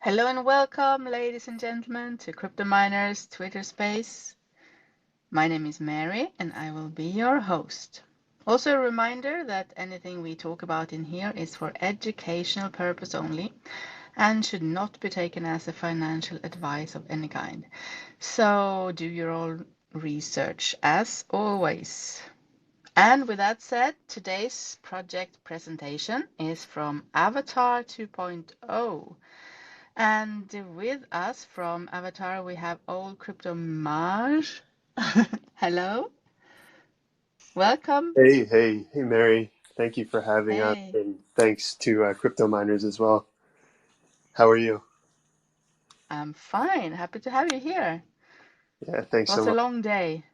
Hello and welcome, ladies and gentlemen, to Crypto Miners Twitter Space. My name is Mary and I will be your host. Also a reminder that anything we talk about in here is for educational purpose only and should not be taken as a financial advice of any kind. So do your own research as always. And with that said, today's project presentation is from Avatar 2.0. And with us from Avatar, we have old Crypto Maj. Hello, welcome. Hey, Mary. Thank you for having us, Hey, and thanks to Crypto Miners as well. How are you? I'm fine. Happy to have you here. Yeah, thanks so Was a much. long day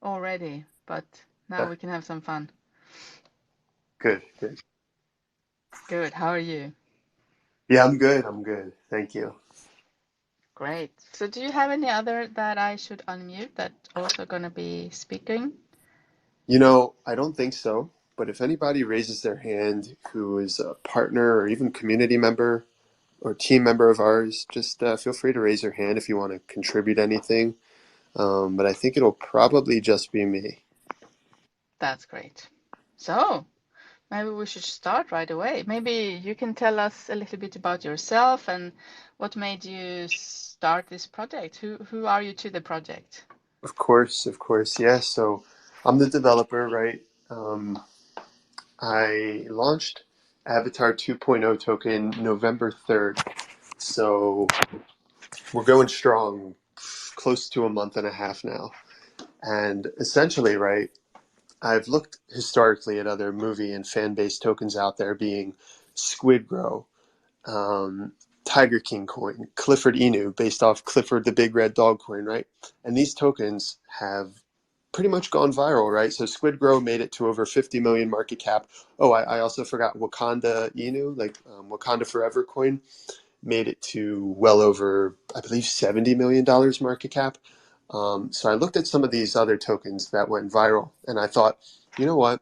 already, but now Yeah, we can have some fun. good. Good. How are you? Yeah, I'm good. I'm good. Thank you. Great. So do you have any other that I should unmute that also gonna be speaking? I don't think so, but if anybody raises their hand who is a partner or even community member or team member of ours, just feel free to raise your hand if you want to contribute anything. But I think it'll probably just be me. That's great. So maybe we should start right away. Maybe you can tell us a little bit about yourself and what made you start this project. Who are you to the project? Of course. Yeah, so I'm the developer, right? I launched Avatar 2.0 token November 3rd. So we're going strong, close to a month and a half now. And essentially, right, I've looked historically at other movie and fan based tokens out there being Squid Grow, um, Tiger King coin, Clifford Inu, based off Clifford the Big Red Dog coin, right? And these tokens have pretty much gone viral, right? So Squid Grow made it to over 50 million market cap. Oh, I also forgot Wakanda Inu, like Wakanda Forever coin, made it to well over, I believe, $70 million market cap. So I looked at some of these other tokens that went viral, and I thought, you know what?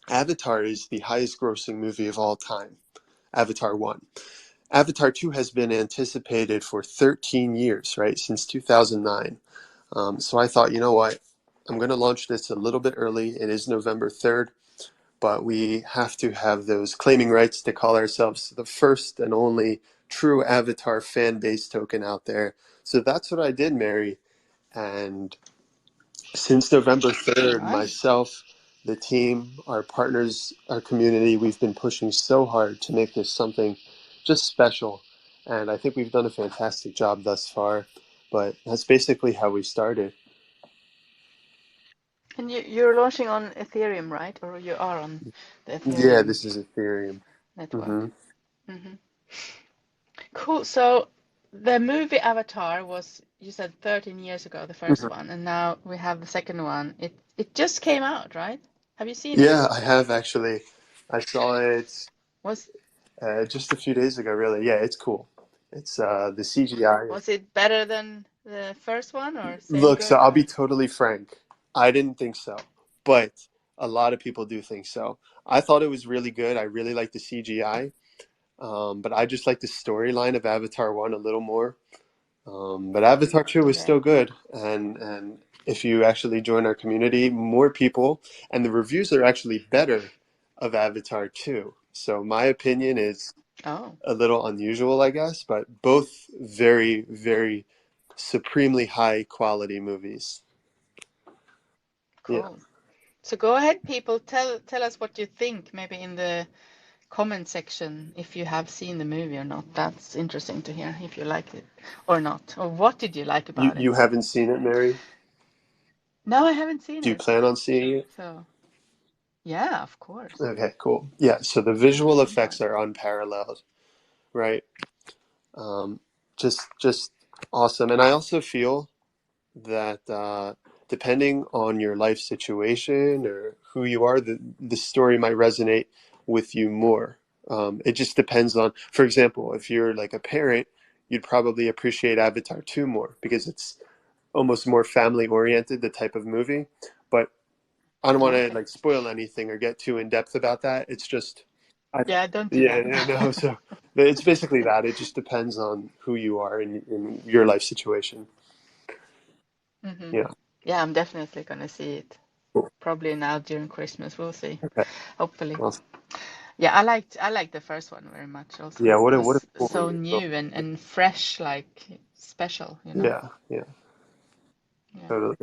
Avatar is the highest grossing movie of all time. Avatar 1. Avatar 2 has been anticipated for 13 years, right? Since 2009. So I thought, you know what? I'm going to launch this a little bit early. It is November 3rd, but we have to have those claiming rights to call ourselves the first and only true Avatar fan base token out there. So that's what I did, Mary. And since November 3rd, Nice. myself, the team, our partners, our community, we've been pushing so hard to make this something just special. And I think we've done a fantastic job thus far. But that's basically how we started. And you're launching on Ethereum, right? Or you are on the Yeah, Ethereum this is Ethereum. network. Hmm. Hmm. Cool. So the movie Avatar was, you said 13 years ago, the first one, and now we have the second one. It just came out, right? Have you seen it? Yeah, I have actually. I saw it Was just a few days ago, really. Yeah, it's cool. It's the CGI. was it better than the first one or same Look, so good I'll be or? totally frank. I didn't think so, but a lot of people do think so. I thought it was really good. I really like the CGI, but I just like the storyline of Avatar 1 a little more. But Avatar 2 is Okay. still good, and if you actually join our community, more people, and the reviews are actually better of Avatar 2. So my opinion is Oh, a little unusual, I guess, but both very, very supremely high quality movies. Yeah. cool. So go ahead, people. Tell us what you think, maybe in the comment section if you have seen the movie or not. That's interesting to hear if you liked it or not. Or what did you like You about you it? haven't seen it, Mary? No, I haven't seen Do you it. plan on seeing it? So, yeah, of course. Okay, cool. Yeah, so the I have visual seen effects parts. are unparalleled, right? Just awesome. And I also feel that depending on your life situation or who you are, the story might resonate with you more. It just depends on, for example, if you're like a parent, you'd probably appreciate Avatar 2 more because it's almost more family oriented, the type of movie. But I don't want to Okay. like spoil anything or get too in depth about that. It's just Yeah, don't do Yeah, that. yeah, no. So it's basically that. It just depends on who you are in your life situation. Hmm. Yeah. Yeah, I'm definitely gonna see it. Cool. Probably now during Christmas. We'll see. Okay. Hopefully. Awesome. Yeah, I liked the first one very much also. Yeah. It What a was cool so movie. So, new and fresh, like special, you know? yeah. Yeah. Yeah. Totally.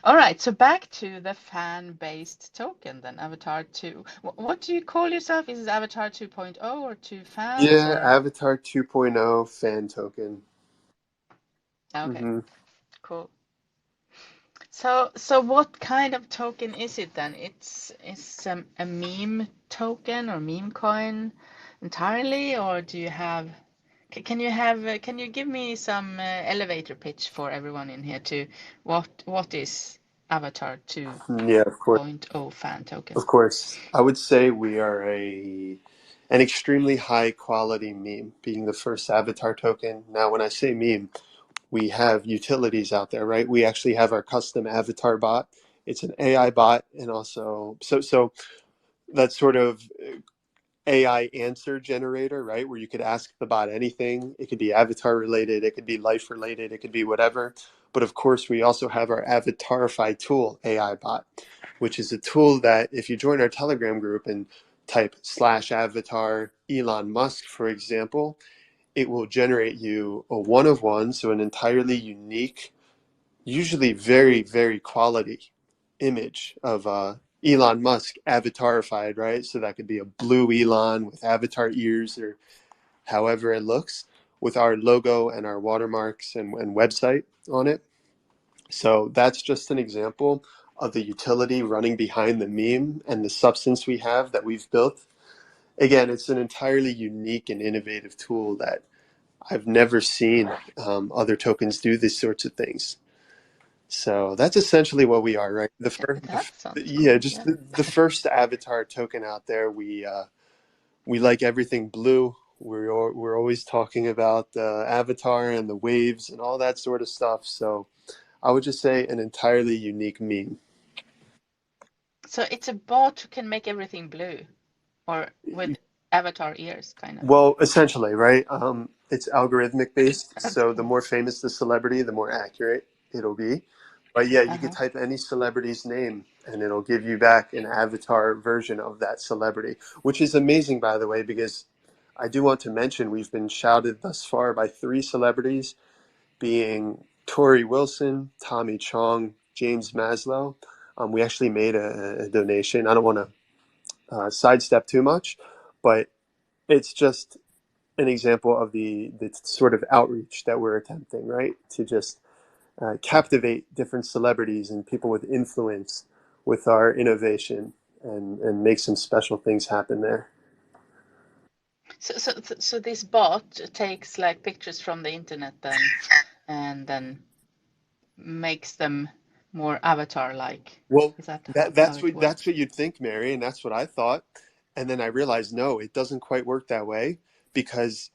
All right, so back to the fan-based token then, Avatar 2. What do you call yourself? Is it Avatar 2.0 or 2 fans Yeah. or? Avatar 2.0 fan token. Okay, Hmm. cool. So what kind of token is it then? It's a meme token or meme coin entirely, or do you have? Can you give me some elevator pitch for everyone in here to what is Avatar Yeah. Of course. 2.0 fan token? Of course. I would say we are an extremely high quality meme, being the first Avatar token. Now, when I say meme, we have utilities out there, right? We actually have our custom avatar bot. It's an AI bot, and also so that's sort of AI answer generator, right? Where you could ask the bot anything. It could be avatar related, it could be life related, it could be whatever. But of course, we also have our Avatarify tool AI bot, which is a tool that if you join our Telegram group and type /avatar Elon Musk, for example, it will generate you a one of one, so an entirely unique, usually very, very quality image of Elon Musk avatarified, right? So that could be a blue Elon with avatar ears or however it looks with our logo and our watermarks and website on it. So that's just an example of the utility running behind the meme and the substance we have that we've built. Again, it's an entirely unique and innovative tool that I've never seen other tokens do these sorts of things. So that's essentially what we are, right? That sounds Yeah, cool. just Yeah. the first avatar token out there. We like everything blue. We're always talking about the avatar and the waves and all that sort of stuff. So I would just say an entirely unique meme. So it's a bot who can make everything blue or with avatar ears, kind of. Well, essentially, right? It's algorithmic based, That's so the cool. more famous the celebrity, the more accurate it'll be. But yeah, you could Uh-huh. type any celebrity's name and it'll give you back an avatar version of that celebrity, which is amazing, by the way, because I do want to mention we've been shouted thus far by three celebrities, being Tori Wilson, Tommy Chong, James Maslow. We actually made a donation. I don't want to sidestep too much, but it's just an example of the sort of outreach that we're attempting, right? To just captivate different celebrities and people with influence with our innovation and make some special things happen there. So this bot takes like pictures from the internet then, and then makes them more avatar-like. Well, Is that that how that's it what that's works? what you'd think, Mary, and that's what I thought. And then I realized no, it doesn't quite work that way because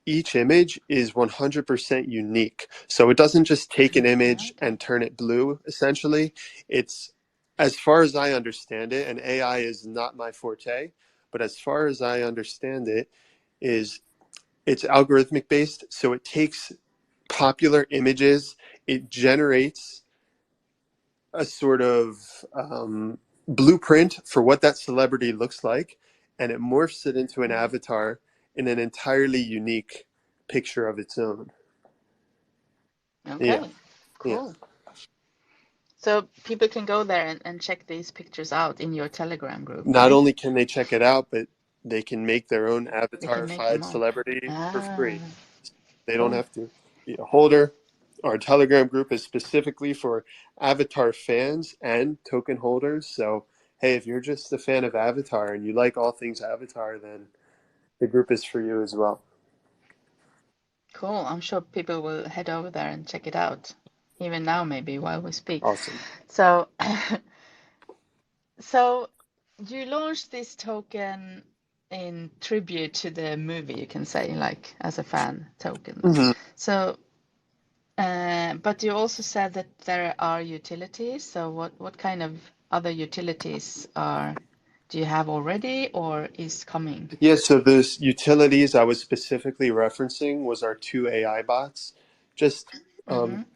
each image is 100% unique. So it doesn't just take an image Okay. and turn it blue, essentially. It's, as far as I understand it, and AI is not my forte, but as far as I understand it, is it's algorithmic based. So it takes popular images, it generates a sort of blueprint for what that celebrity looks like, and it morphs it into an Mm. avatar in an entirely unique picture of its own. Yeah, Okay. yeah. Cool. So people can go there and check these pictures out in your Telegram group, Not right? only can they check it out, but they can make their own They can make them avatarified all. celebrity for Ah, free. They don't cool. have to be a holder. Our Telegram group is specifically for Avatar fans and token holders. So, hey, if you're just a fan of Avatar and you like all things Avatar, then the group is for you as well. Cool. I'm sure people will head over there and check it out, even now maybe while we speak. Awesome. So, so you launched this token in tribute to the movie, you can say, like as a fan token. Hmm. So, but you also said that there are utilities. So what kind of other utilities are do you have already or is coming? Yeah, so those utilities I was specifically referencing was our two AI bots. Just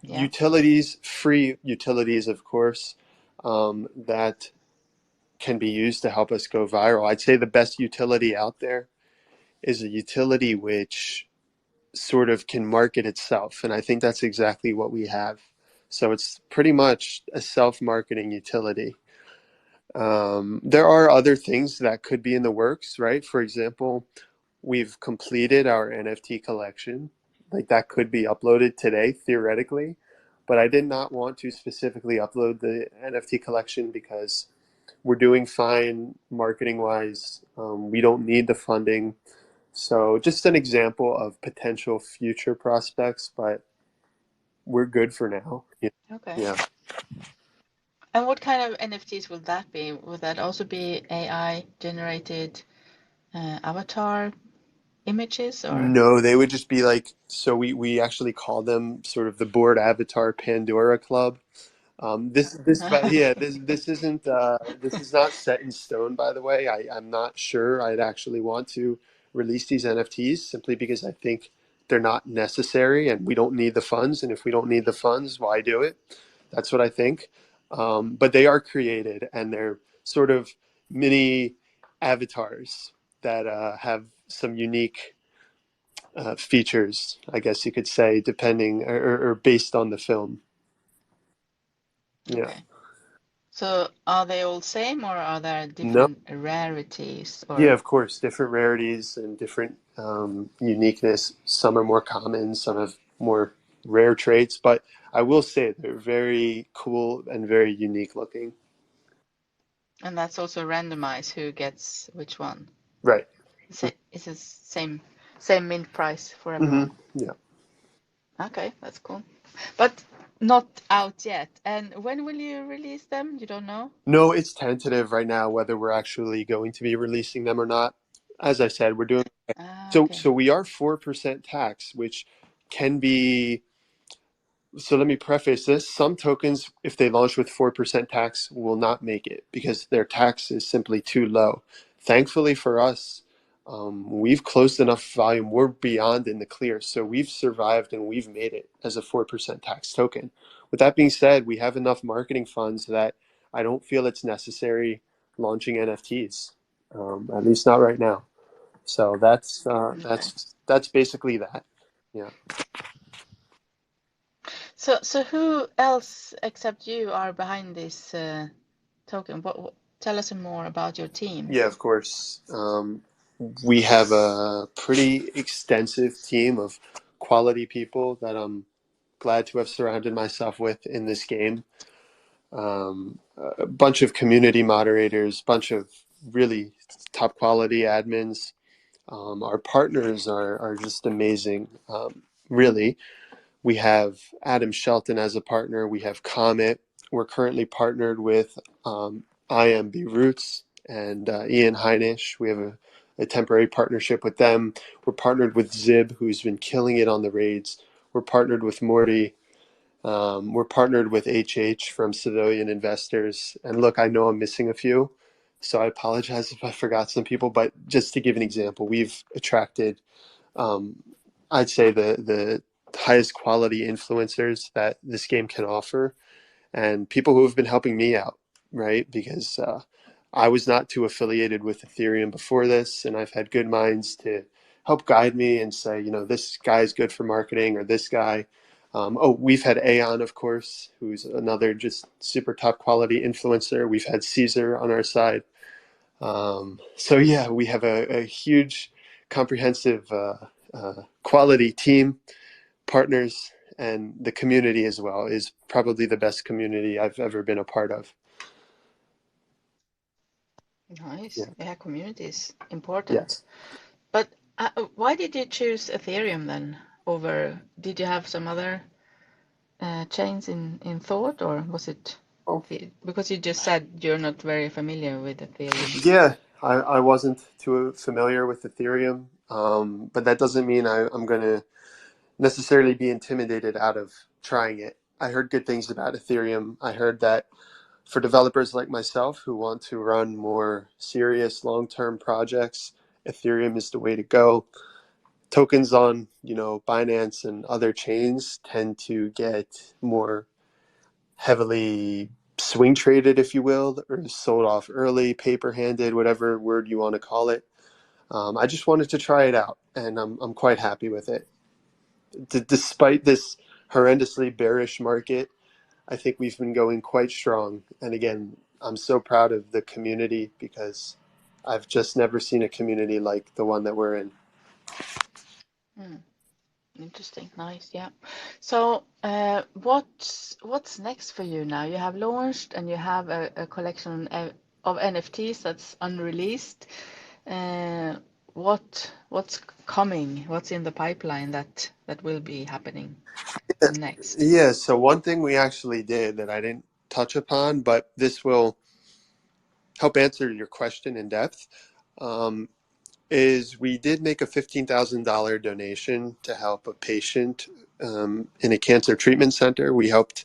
Yeah. utilities, free utilities, of course, that can be used to help us go viral. I'd say the best utility out there is a utility which sort of can market itself. And I think that's exactly what we have. So it's pretty much a self-marketing utility. There are other things that could be in the works, right? For example, we've completed our NFT collection. Like that could be uploaded today, theoretically. But I did not want to specifically upload the NFT collection because we're doing fine marketing wise. We don't need the funding. So just an example of potential future prospects, but we're good for now. Yeah. Okay. Yeah. And what kind of NFTs will that be? Will that also be AI generated avatar images or? No, they would just be like, so we actually call them sort of the board avatar Pandora Club. Okay. This is not set in stone, by the way. I'm not sure I'd actually want to release these NFTs simply because I think they're not necessary and we don't need the funds. And if we don't need the funds, why do it? That's what I think. But they are created and they're sort of mini avatars that have some unique features, I guess you could say, depending or based on the film. Yeah. Okay. So are they all same or are there No. different rarities Yeah, or? of course, different rarities and different uniqueness. Some are more common, some have more rare traits, but I will say they're very cool and very unique looking. And that's also randomized who gets which one. Right. It's the same mint price for Hmm. everyone. Yeah. Okay, that's cool. But not out yet. And when will you release them? You don't know? No, it's tentative right now whether we're actually going to be releasing them or not. As I said, we're doing Okay. so we are 4% tax, which can be. So let me preface this. Some tokens, if they launch with 4% tax, will not make it because their tax is simply too low. Thankfully for us, we've closed enough volume. We're beyond in the clear. So we've survived and we've made it as a 4% tax token. With that being said, we have enough marketing funds that I don't feel it's necessary launching NFTs, at least not right now. So Okay. that's basically that. Yeah. So who else except you are behind this token? Tell us more about your team. Yeah, of course. We have a pretty extensive team of quality people that I'm glad to have surrounded myself with in this game. A bunch of community moderators, bunch of really top quality admins. Our partners are just amazing. Really, we have Adam Shelton as a partner. We have Comet. We're currently partnered with IMB Roots and Ian Heinisch. We have a temporary partnership with them. We're partnered with Zib, who's been killing it on the raids. We're partnered with Morty. We're partnered with HH from Civilian Investors. And look, I know I'm missing a few, so I apologize if I forgot some people. But just to give an example, we've attracted, um, I'd say, the highest quality influencers that this game can offer and people who have been helping me out, right? Because I was not too affiliated with Ethereum before this, and I've had good minds to help guide me and say, you know, this guy's good for marketing or this guy. We've had Aeon, of course, who's another just super top quality influencer. We've had Caesar on our side. So yeah, we have a huge, comprehensive, quality team, partners, and the community as well is probably the best community I've ever been a part of. Nice. Yeah. Yeah, community is important. Yes. But why did you choose Ethereum then over? Did you have some other chains in thought, or was it Oh, because you just said you're not very familiar with Ethereum? yeah. I wasn't too familiar with Ethereum, but that doesn't mean I'm going to necessarily be intimidated out of trying it. I heard good things about Ethereum. I heard that For developers like myself who want to run more serious long-term projects, Ethereum is the way to go. Tokens on, Binance and other chains tend to get more heavily swing traded, if you will, or sold off early, paper handed, whatever word you want to call it. I just wanted to try it out, and I'm quite happy with it. Despite this horrendously bearish market, I think we've been going quite strong. And again, I'm so proud of the community because I've just never seen a community like the one that we're in. Mm, interesting. Nice. Yeah. So, what's next for you now? You have launched and you have a collection of NFTs that's unreleased. Uh, what's coming? What's in the pipeline that will be happening next? Yeah, so one thing we actually did that I didn't touch upon, but this will help answer your question in depth, is we did make a $15,000 donation to help a patient in a cancer treatment center. We helped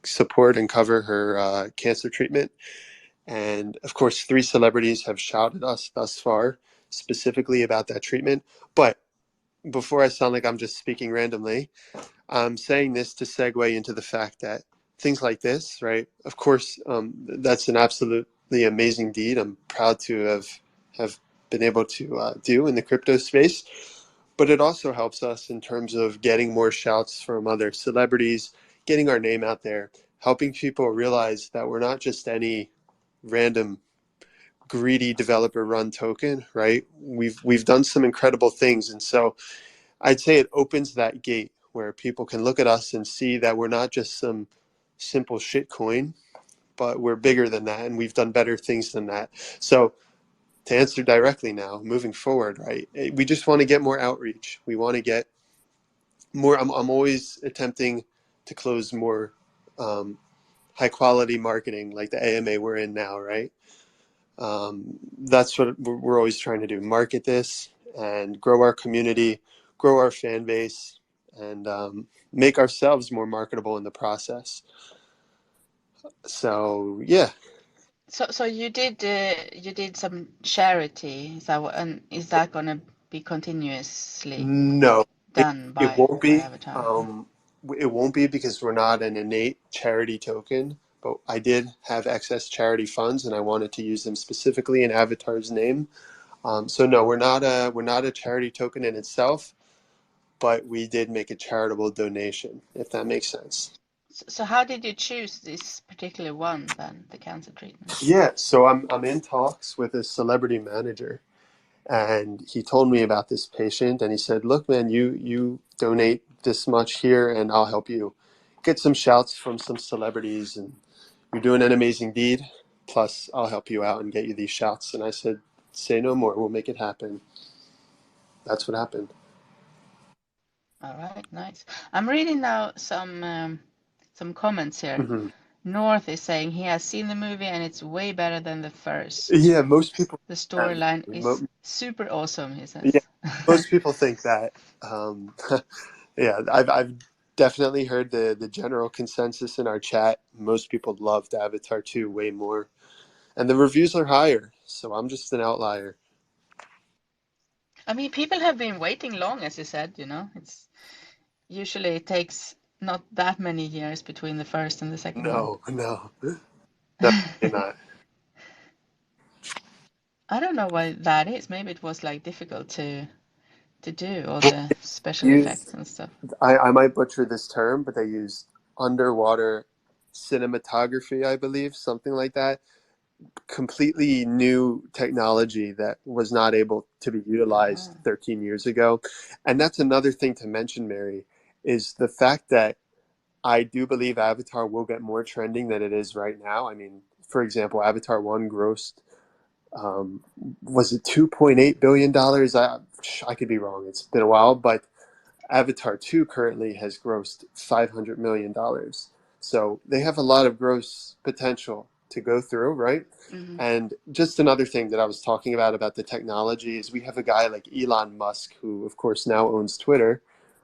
support and cover her cancer treatment. And of course, 3 celebrities have shouted us thus far specifically about that treatment. But before I sound like I'm just speaking randomly, I'm saying this to segue into the fact that things like this, right? Of course, that's an absolutely amazing deed. I'm proud to have been able to do in the crypto space. But it also helps us in terms of getting more shouts from other celebrities, getting our name out there, helping people realize that we're not just any random greedy developer run token, right? We've done some incredible things, and so I'd say it opens that gate where people can look at us and see that we're not just some simple shit coin, but we're bigger than that and we've done better things than that. So to answer directly now, moving forward, right? We just want to get more outreach. We want to get more. I'm always attempting to close more high quality marketing like the AMA we're in now, right? That's what we're always trying to do, market this and grow our community, grow our fan base, and make ourselves more marketable in the process. So yeah. So you did some charity. And is that gonna be continuously No, done it by won't be. Avatar? It won't be because we're not an innate charity token, but I did have excess charity funds and I wanted to use them specifically in Avatar's name. So no, we're not a charity token in itself, but we did make a charitable donation, if that makes sense. So how did you choose this particular one then, the cancer treatment? Yeah, so I'm in talks with a celebrity manager, and he told me about this patient, and he said, "Look, man, you donate this much here, and I'll help you get some shouts from some celebrities, and you're doing an amazing deed. Plus, I'll help you out and get you these shouts." And I said, "Say no more. We'll make it happen." That's what happened. All right, nice. I'm reading now some comments here. Hmm. North is saying he has seen the movie and it's way better than the first. Yeah, most people. The storyline is Mo- super awesome, he yeah, says. most people think that. Yeah, I've definitely heard the general consensus in our chat. Most people loved Avatar 2 way more, and the reviews are higher. So I'm just an outlier. I mean, people have been waiting long, as you said, It's usually it takes not that many years between the first and the second one. No, no, definitely not. I don't know why that is. Maybe it was like difficult to do all Well, the special effects used and stuff. I might butcher this term, but they used underwater cinematography, I believe, something like that. Completely new technology that was not able to be utilized Ah. 13 years ago. And that's another thing to mention, Mary, is the fact that I do believe Avatar will get more trending than it is right now. I mean, for example, Avatar 1 grossed, um, was it $2.8 billion? I could be wrong. It's been a while, but Avatar 2 currently has grossed $500 million. So they have a lot of gross potential to go through, right? Mm-hmm. And just another thing that I was talking about the technology is we have a guy like Elon Musk, who of course now owns Twitter,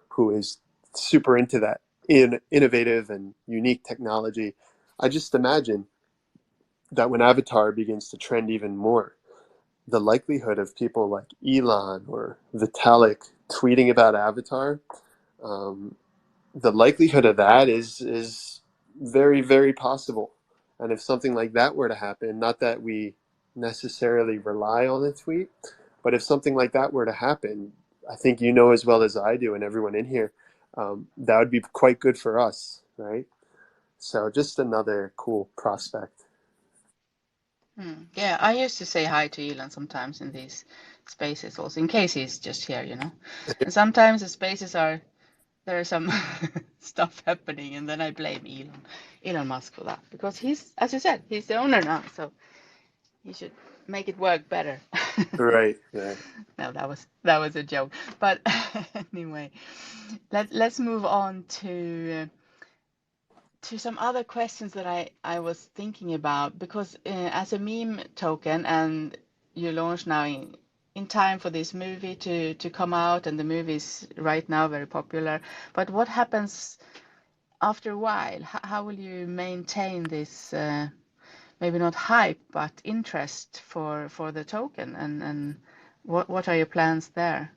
who is super into that innovative and unique technology. I just imagine that when Avatar begins to trend even more, the likelihood of people like Elon or Vitalik tweeting about Avatar, um, the likelihood of that is very, very possible. And if something like that were to happen, not that we necessarily rely on a tweet, but if something like that were to happen, I think you know as well as I do, and everyone in here, that would be quite good for us, right? So just another cool prospect. Yeah, I used to say hi to Elon sometimes in these spaces also, in case he's just here, you know. And sometimes the spaces are, there is some stuff happening, and then I blame Elon Musk for that, because he's, as you said, he's the owner now, so he should make it work better. Right, right. No, that was a joke. But anyway, let's move on to some other questions that I was thinking about, because as a meme token, and you launch now in time for this movie to come out, and the movie is right now very popular. But what happens after a while? How will you maintain this maybe not hype but interest for the token, and what are your plans there?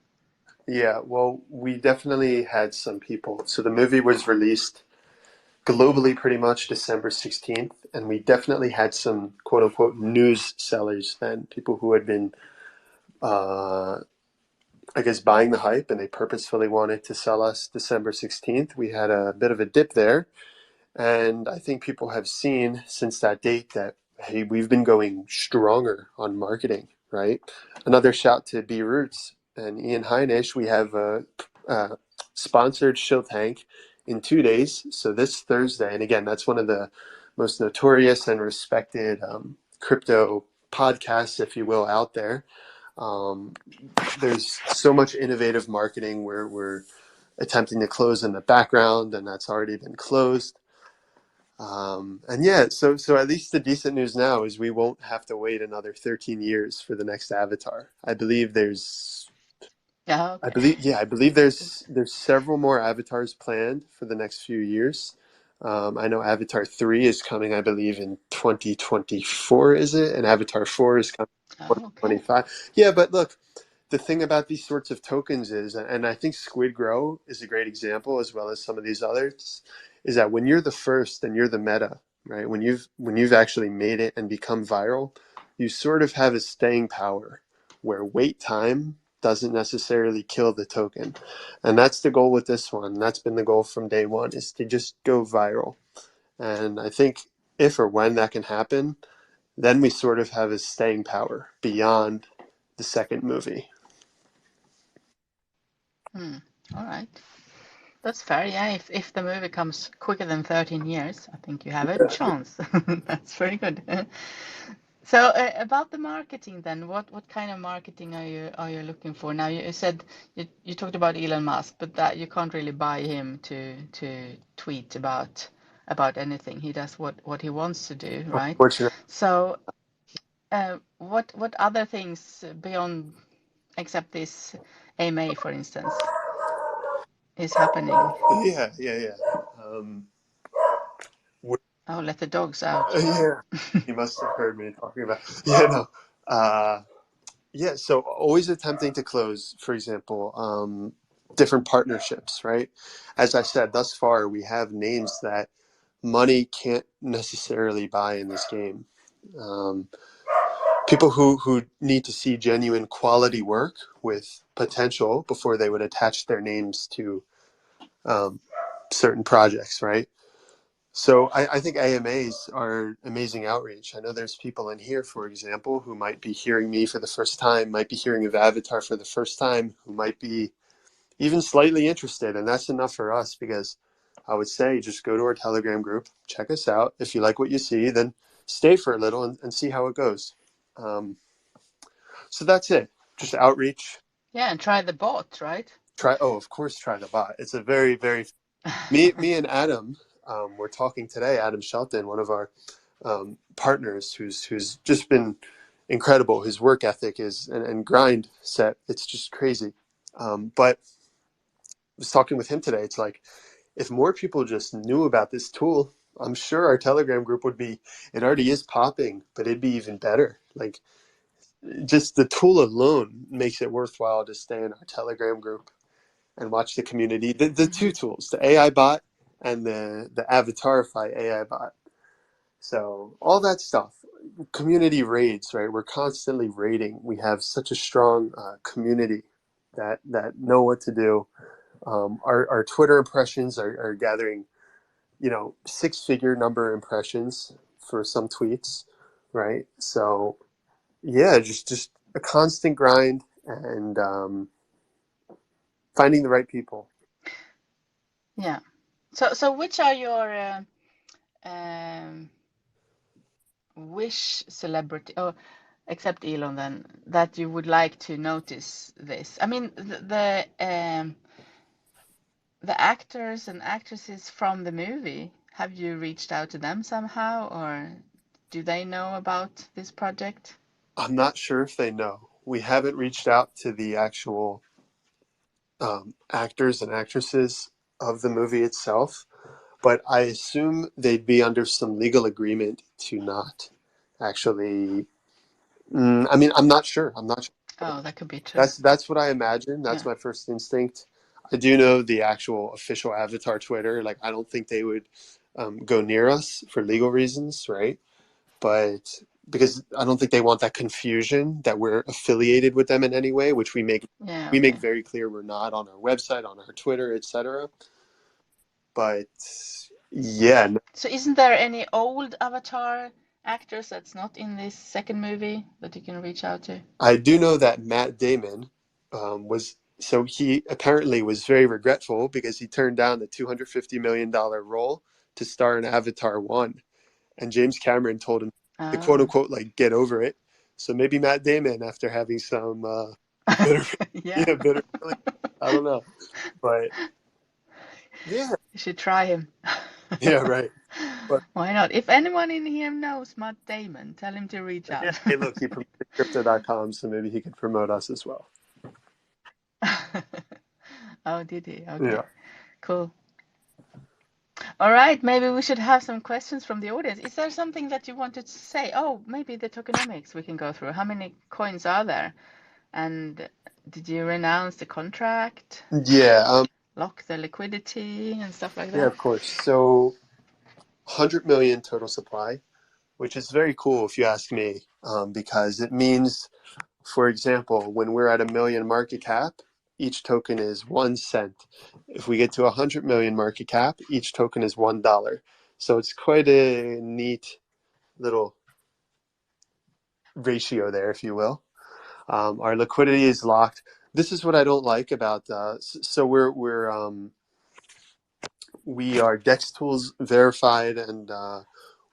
Yeah, well, we definitely had some people. So the movie was released globally pretty much December 16th, and we definitely had some quote unquote news sellers then, people who had been, uh, I guess, buying the hype and they purposefully wanted to sell us December 16th. We had a bit of a dip there. And I think people have seen since that date that, hey, we've been going stronger on marketing, right? Another shout to B Roots and Ian Heinisch. We have a sponsored Shill Tank in 2 days. So this Thursday, and again, that's one of the most notorious and respected crypto podcasts, if you will, out there. Um, there's so much innovative marketing where we're attempting to close in the background, and that's already been closed. And yeah, so at least the decent news now is we won't have to wait another 13 years for the next Avatar. Yeah, I okay. believe, yeah, I believe Good. there's several more Avatars planned for the next few years. I know Avatar 3 is coming, I believe, in 2024, is it? And Avatar 4 is coming in Oh, okay. 2025. Yeah, but look, the thing about these sorts of tokens is, and I think Squid Grow is a great example, as well as some of these others, is that when you're the first and you're the meta, right? When you've actually made it and become viral, you sort of have a staying power where wait time doesn't necessarily kill the token. And that's the goal with this one. That's been the goal from day one, is to just go viral. And I think if or when that can happen, then we sort of have a staying power beyond the second movie. All right. That's fair. Yeah, if the movie comes quicker than 13 years, I think you have a chance. That's very good. So about the marketing then, what kind of marketing are you looking for? Now you said you talked about Elon Musk, but that you can't really buy him to tweet about anything. He does what he wants to do, right? Unfortunately, So what other things beyond, except this AMA, for instance, is happening? yeah. Um, we Oh, let the dogs out. yeah, you must have heard me talking about. Yeah, no. Uh, yeah, so always attempting to close, for example, different partnerships, right? As I said, thus far, we have names that money can't necessarily buy in this game. Um, People who need to see genuine quality work with potential before they would attach their names to um, certain projects, right? So I think AMAs are amazing outreach. I know there's people in here, for example, who might be hearing me for the first time, might be hearing of Avatar for the first time, who might be even slightly interested. And that's enough for us, because I would say just go to our Telegram group, check us out. If you like what you see, then stay for a little and see how it goes. Um, so that's it. Just outreach. Yeah, and try the bot, right? Of course, try the bot. It's a very, very, me and Adam, we're talking today. Adam Shelton, one of our partners, who's just been incredible. His work ethic is and grind set. It's just crazy. But I was talking with him today. It's like if more people just knew about this tool I'm sure our Telegram group would be, it already is popping, but it'd be even better. Like, just the tool alone makes it worthwhile to stay in our Telegram group and watch the community. The two tools, the AI bot and the Avatarify AI bot. So all that stuff, community raids, right? We're constantly raiding. We have such a strong community that know what to do. Our Twitter impressions are gathering, 6-figure number impressions for some tweets, right? So yeah, just a constant grind and finding the right people. Yeah. So which are your um, wish celebrity, oh, except Elon then, that you would like to notice this? I mean, the actors and actresses from the movie, have you reached out to them somehow, or do they know about this project? I'm not sure if they know. We haven't reached out to the actual actors and actresses of the movie itself, but I assume they'd be under some legal agreement to not actually. I mean, I'm not sure. I'm not sure. Oh, that could be true. That's what I imagine. That's Yeah. my first instinct. I do know the actual official Avatar Twitter. Like, I don't think they would go near us for legal reasons, right? But because I don't think they want that confusion that we're affiliated with them in any way, which we make very clear we're not on our website, on our Twitter, etc. But yeah. So isn't there any old Avatar actors that's not in this second movie that you can reach out to? I do know that Matt Damon he apparently was very regretful because he turned down the $250 million role to star in Avatar 1. And James Cameron told him to quote unquote, like, get over it. So maybe Matt Damon, after having some bitter, bitter feeling, I don't know. But yeah. You should try him. Yeah, right. But why not? If anyone in here knows Matt Damon, tell him to reach out. Yeah, hey, look, he promoted Crypto.com, so maybe he could promote us as well. Oh, did he? Okay. Yeah. Cool. All right, maybe we should have some questions from the audience. Is there something that you wanted to say? Oh, maybe the tokenomics we can go through. How many coins are there? And did you renounce the contract? Yeah. Lock the liquidity and stuff like that? Yeah, of course. So 100 million total supply, which is very cool if you ask me, because it means, for example, when we're at 1 million market cap, each token is 1 cent. If we get to 100 million market cap, each token is $1. So it's quite a neat little ratio there, if you will. Our liquidity is locked. This is what I don't like about. So we are DEX tools verified, and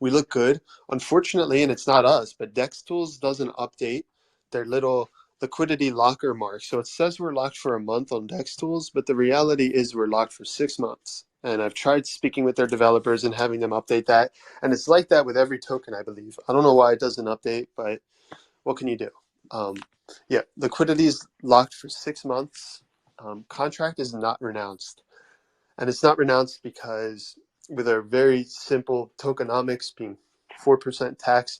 we look good. Unfortunately, and it's not us, but DEX tools doesn't update their little liquidity locker mark. So it says we're locked for a month on DEX tools, but the reality is we're locked for 6 months. And I've tried speaking with their developers and having them update that. And it's like that with every token, I believe. I don't know why it doesn't update, but what can you do? Yeah, liquidity is locked for 6 months. Contract is not renounced. And it's not renounced because with our very simple tokenomics being 4% tax,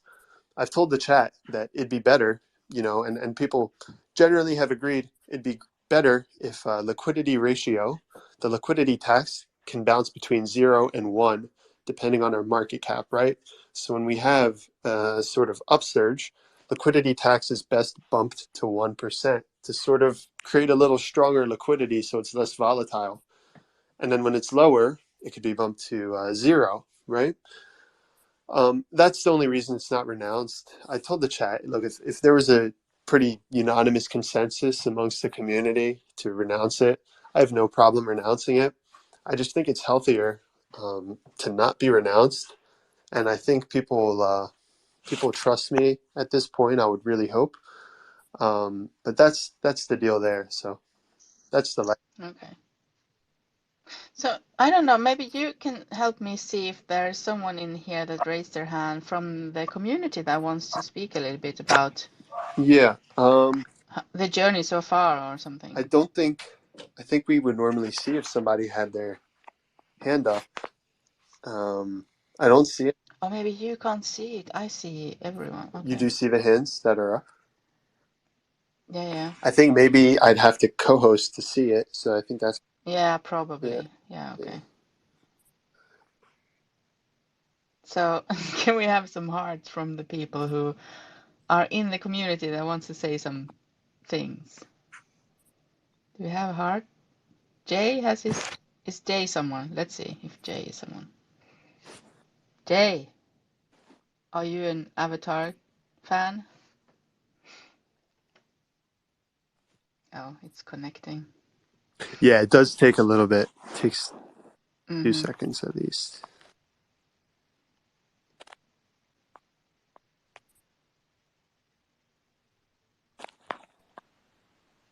I've told the chat that it'd be better, and people generally have agreed it'd be better if liquidity ratio, the liquidity tax, can bounce between 0 and 1, depending on our market cap, right? So when we have a sort of upsurge, liquidity tax is best bumped to 1% to sort of create a little stronger liquidity so it's less volatile. And then when it's lower, it could be bumped to 0, right? That's the only reason it's not renounced. I told the chat, look, if there was a pretty unanimous consensus amongst the community to renounce it, I have no problem renouncing it. I just think it's healthier to not be renounced. And I think people trust me at this point, I would really hope. But that's the deal there. So that's the life. Okay. So I don't know, maybe you can help me see if there's someone in here that raised their hand from the community that wants to speak a little bit about the journey so far or something. I think we would normally see if somebody had their hand up. I don't see it. Or maybe you can't see it. I see everyone. You Okay. do see the hands that are up. Yeah. I think maybe I'd have to co-host to see it. So I think that's Yeah, yeah. probably. Yeah, Yeah. okay. So can we have some hearts from the people who are in the community that wants to say some things? Do we have a heart? Jay has his. Is Jay someone? Let's see if Jay is someone. Jay, are you an Avatar fan? Oh, it's connecting. Yeah, it does take a little bit. It takes 2 Mm-hmm. seconds at least.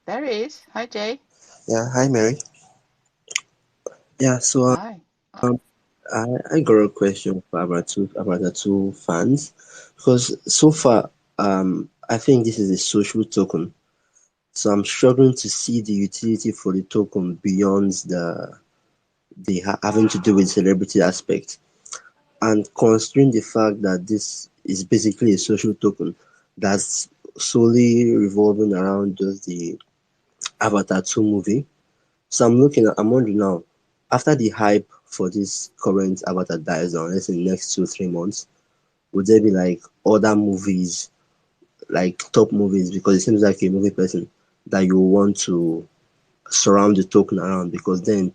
There he is. Hi, Jay. Yeah, hi Mary. Yeah, so Hi. um, I got a question for about the two fans because so far I think this is a social token, so I'm struggling to see the utility for the token beyond having to do with celebrity aspect, and considering the fact that this is basically a social token that's solely revolving around just the Avatar 2 movie. So I'm wondering now, after the hype for this current Avatar dies down, let's say in the next 2 3 months, would there be like other movies, like top movies? Because it seems like a movie person that you want to surround the token around. Because then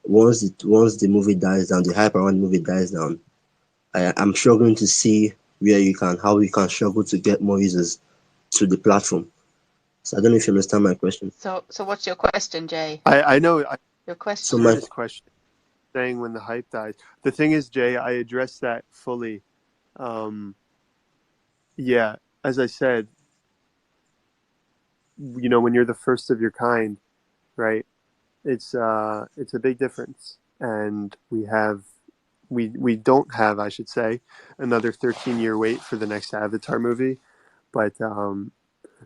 once the movie dies down, the hype around the movie dies down, I'm struggling to see how you can struggle to get more users to the platform. So I don't know if you understand my question. So what's your question, Jay? I know. Your So question. I heard my his question saying when the hype dies. The thing is, Jay, I addressed that fully. Um, yeah, as I said, when you're the first of your kind, right? It's a big difference, and we don't have, I should say, another 13-year wait for the next Avatar movie. But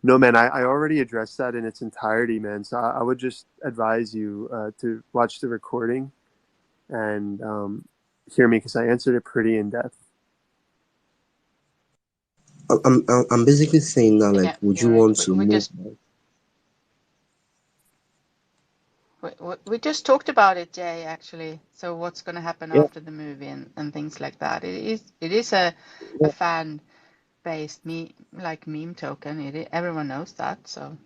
no, man, I already addressed that in its entirety, man. So I would just advise you to watch the recording and hear me because I answered it pretty in depth. I'm basically saying now, like, Yeah, would you you're right. want to We move? just we just talked about it, Jay, actually. So what's going to happen Yeah, after the movie and things like that. It is a yeah. fan based meme token. Everyone knows that. So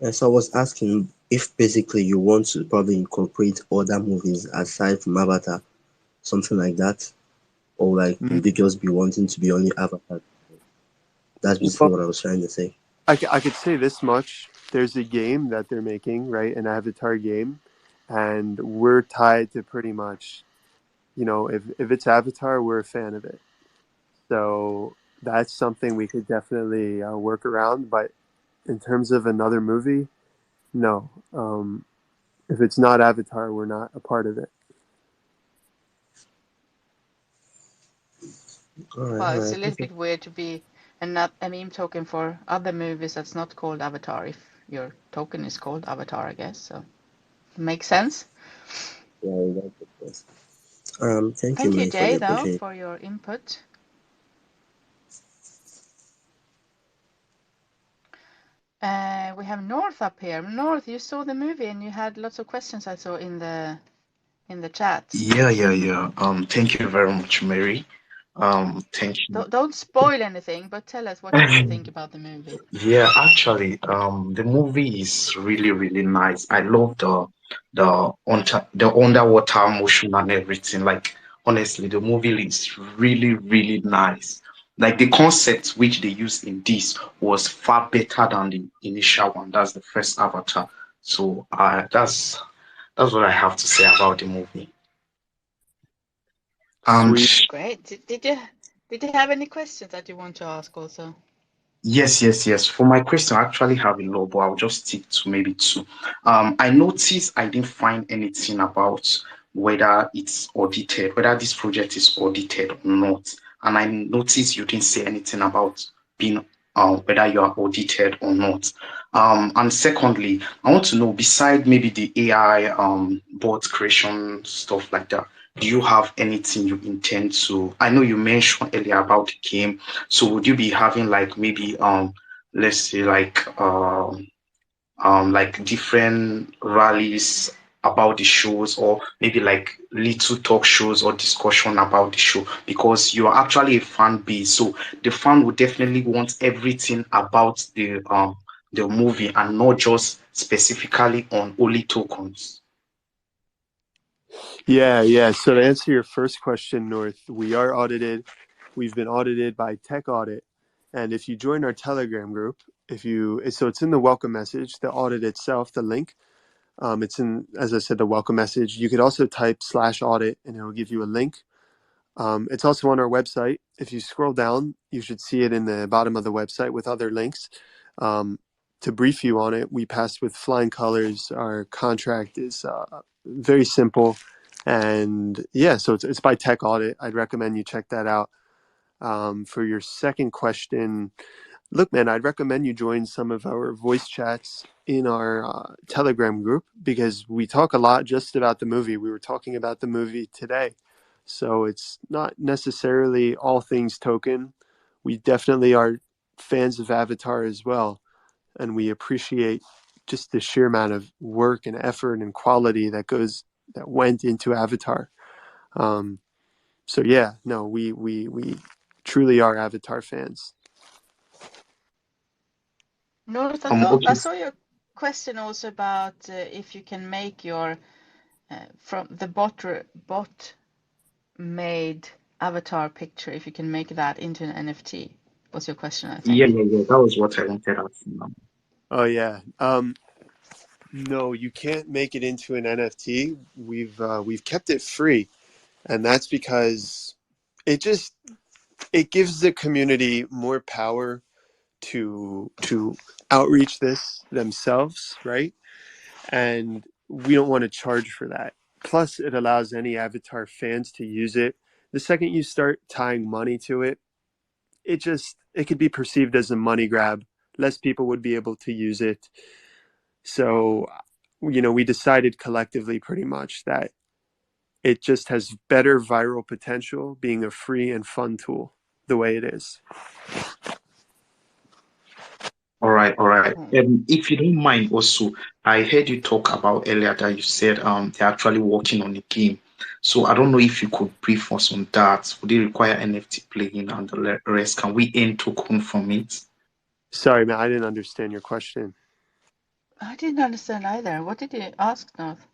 And so I was asking if basically you want to probably incorporate other movies aside from Avatar, something like that, or like Mm, would you just be wanting to be only Avatar? That's basically Well, what I was trying to say. I could say this much. There's a game that they're making, right? An Avatar game. And we're tied to pretty much, if it's Avatar, we're a fan of it. So that's something we could definitely work around. But in terms of another movie, no. If it's not Avatar, we're not a part of it. All it's a right, little okay. bit weird to be not a meme token for other movies that's not called Avatar. If your token is called Avatar, I guess. So makes sense. Yeah, that's the best. Thank you, Thank you, Mary, for Jay, the though, opportunity. for your input. We have North up here. North, you saw the movie and you had lots of questions I saw in the chat. Yeah. Thank you very much, Mary. Thank you. Don't spoil anything, but tell us what you think about the movie. Yeah, actually, the movie is really, really nice. I love the underwater motion and everything. Like, honestly, the movie is really, really nice. Like the concept which they used in this was far better than the initial one. That's the first Avatar. So, that's what I have to say about the movie. And Sweet. Great. Did you have any questions that you want to ask also? yes. For my question, I actually have a lot, but I'll just stick to maybe two. I noticed I didn't find anything about whether it's audited, whether this project is audited or not. And I noticed you didn't say anything about being whether you are audited or not. And secondly, I want to know, beside maybe the AI bot creation stuff like that, do you have anything you intend to? I know you mentioned earlier about the game, so would you be having like maybe let's say like different rallies about the shows, or maybe like little talk shows or discussion about the show, because you are actually a fan base, so the fan would definitely want everything about the movie and not just specifically on only tokens. Yeah. So to answer your first question, North, we are audited. We've been audited by Tech Audit. And if you join our Telegram group, so it's in the welcome message, the audit itself, the link. It's in, as I said, the welcome message. You could also type /audit and it will give you a link. It's also on our website. If you scroll down, you should see it in the bottom of the website with other links. To brief you on it, we passed with flying colors. Our contract is very simple. And yeah, so it's by Tech Audit. I'd recommend you check that out. For your second question, look, man, I'd recommend you join some of our voice chats in our Telegram group, because we talk a lot just about the movie. We were talking about the movie today. So it's not necessarily all things Token. We definitely are fans of Avatar as well. And we appreciate just the sheer amount of work and effort and quality that went into Avatar. So yeah, no, we truly are Avatar fans. North, Okay. I saw your question also about if you can make your from the bot made avatar picture, if you can make that into an NFT. Was your question, I think? Yeah. That was what I wanted to ask. Oh yeah. No, you can't make it into an NFT. We've kept it free, and that's because it gives the community more power to outreach this themselves, right? And we don't want to charge for that. Plus, it allows any Avatar fans to use it. The second you start tying money to it, it could be perceived as a money grab. Less people would be able to use it. So, we decided collectively pretty much that it just has better viral potential being a free and fun tool the way it is. All right, all right. Mm. If you don't mind, also, I heard you talk about earlier that you said they're actually working on a game. So I don't know if you could brief us on that. Would it require NFT playing and the rest? Can we earn token from it? Sorry, man, I didn't understand your question. I didn't understand either. What did you ask, North?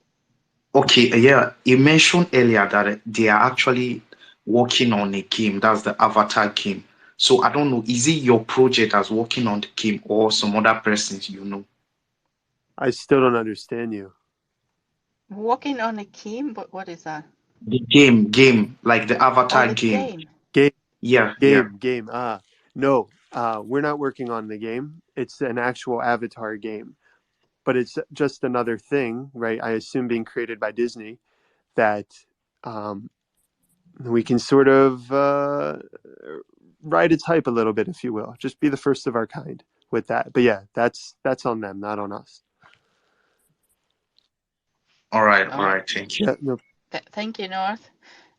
Okay, yeah. You mentioned earlier that they are actually working on a game. That's the Avatar game. So I don't know, is it your project that's working on the game or some other persons you know? I still don't understand you. Walking on a game? What is that? The game, like the Oh, Avatar the game. game. Yeah. Game. No, we're not working on the game. It's an actual Avatar game, but it's just another thing, right? I assume being created by Disney that um, we can sort of ride its hype a little bit, if you will. Just be the first of our kind with that. But yeah, that's on them, not on us. All right, All right. thank you. Yeah, no. Thank you, North.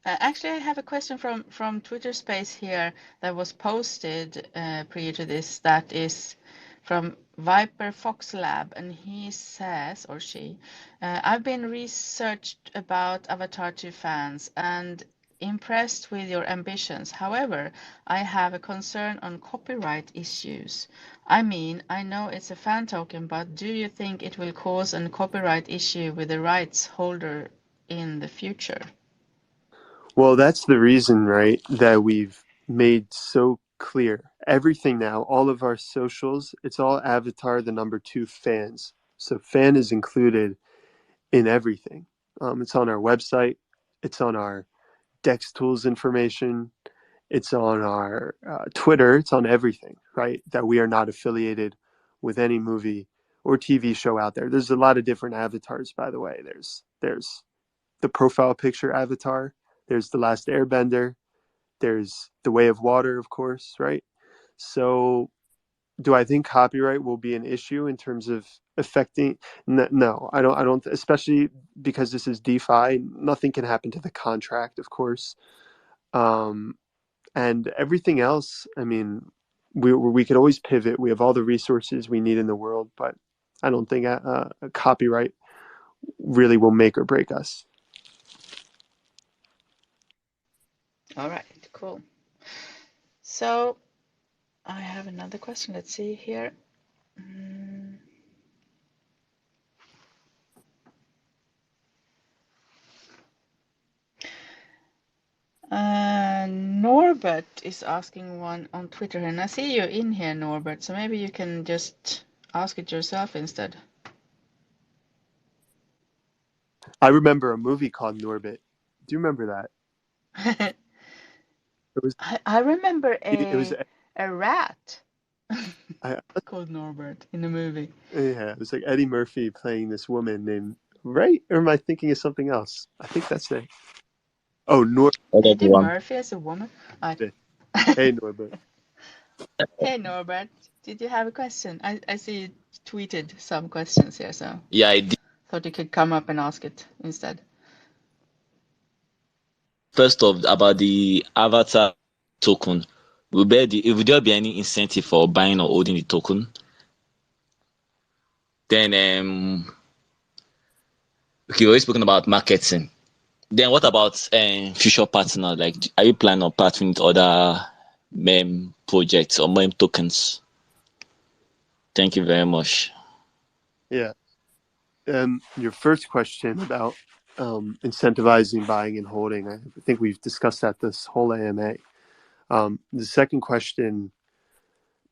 Actually, I have a question from Twitter Space here that was posted prior to this. That is from Viper Fox Lab, and he says, or she, I've been researched about Avatar 2 fans and impressed with your ambitions. However, I have a concern on copyright issues. I mean, I know it's a fan token, but do you think it will cause a copyright issue with the rights holder in the future? Well, that's the reason, right, that we've made so clear everything now, all of our socials, it's all Avatar the number 2 fans. So fan is included in everything. It's on our website, it's on our Dex Tools information, it's on our Twitter, it's on everything, right? That we are not affiliated with any movie or TV show out there. There's a lot of different avatars, by the way. There's the profile picture avatar, there's the Last Airbender, there's the Way of Water, of course, right? So do I think copyright will be an issue in terms of affecting? No, I don't. I don't. Especially because this is DeFi, nothing can happen to the contract, of course. And everything else, I mean, we could always pivot. We have all the resources we need in the world, but I don't think a copyright really will make or break us. All right, cool. So I have another question. Let's see here. Norbert is asking one on Twitter, and I see you in here, Norbert, so maybe you can just ask it yourself instead. I remember a movie called Norbit. Do you remember that? It was. I remember It was. a rat I, called Norbert in the movie. yeah, it was like Eddie Murphy playing this woman named, right? Or am I thinking of something else? I think that's it. Oh, Norbit. Eddie Murphy as a woman? Hey, Norbert. Hey, Norbert. Did you have a question? I see you tweeted some questions here, so Yeah, I did. thought you could come up and ask it instead. First off, about the avatar token, will there be any incentive for buying or holding the token? Then, okay, we've already spoken about marketing. Then, what about future partner? Like, are you planning on partnering with other meme projects or meme tokens? Thank you very much. Yeah. Your first question about incentivizing buying and holding, I think we've discussed that this whole AMA. The second question,